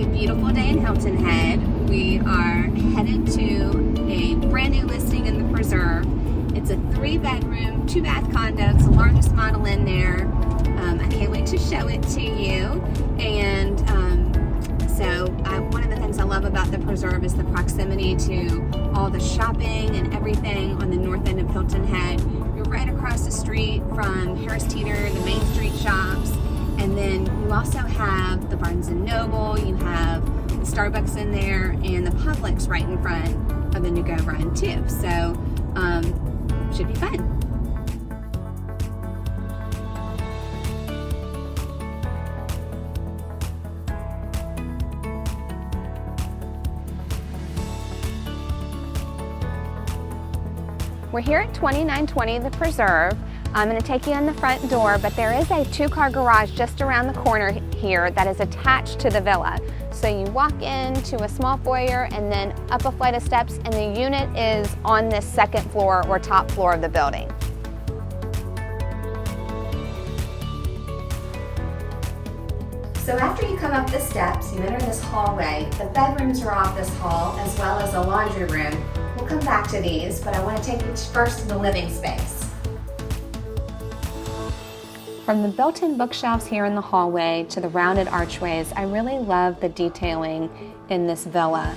a beautiful day in Hilton Head. We are headed to a brand new listing in the Preserve. It's a 3-bedroom, 2-bath condo. It's the largest model in there. I can't wait to show it to you. And one of the things I love about the Preserve is the proximity to all the shopping and everything on the north end of Hilton Head. You're right across the street from Harris Teeter, the Main Street shops. And then you also have the Barnes & Noble, you have the Starbucks in there, and the Publix right in front of the Nook Run too. So, should be fun. We're here at 2920 The Preserve. I'm going to take you in the front door, but there is a 2-car garage just around the corner here that is attached to the villa. So you walk into a small foyer and then up a flight of steps, and the unit is on this second floor or top floor of the building. So after you come up the steps, you enter this hallway. The bedrooms are off this hall, as well as a laundry room. We'll come back to these, but I want to take you first to the living space. From the built-in bookshelves here in the hallway to the rounded archways, I really love the detailing in this villa.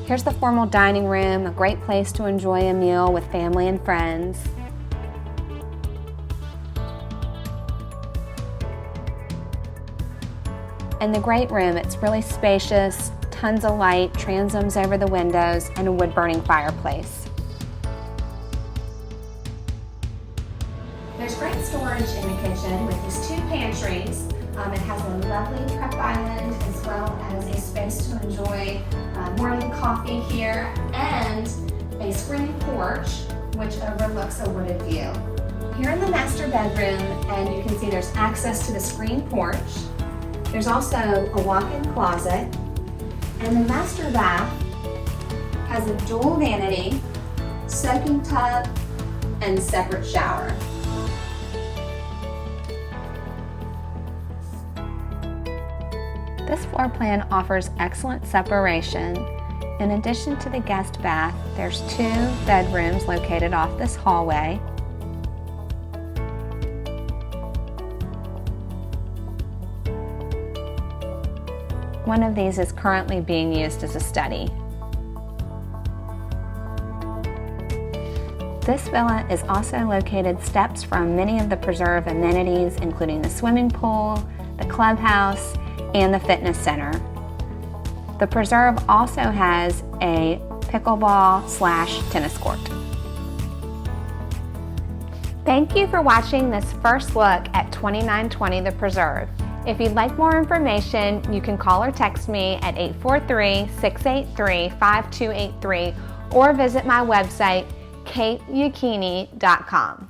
Here's the formal dining room, a great place to enjoy a meal with family and friends. And the great room, it's really spacious, tons of light, transoms over the windows, and a wood-burning fireplace. There's great storage in the kitchen with these 2 pantries. It has a lovely prep island as well as a space to enjoy morning coffee here and a screen porch which overlooks a wooded view. Here in the master bedroom, and you can see there's access to the screen porch. There's also a walk-in closet, and the master bath has a dual vanity, soaking tub, and separate shower. This floor plan offers excellent separation. In addition to the guest bath, there's 2 bedrooms located off this hallway. One of these is currently being used as a study. This villa is also located steps from many of the Preserve amenities, including the swimming pool, the clubhouse, and the fitness center. The Preserve also has a pickleball/tennis court. Thank you for watching this first look at 2920 The Preserve. If you'd like more information, you can call or text me at 843-683-5283 or visit my website, kateyuchini.com.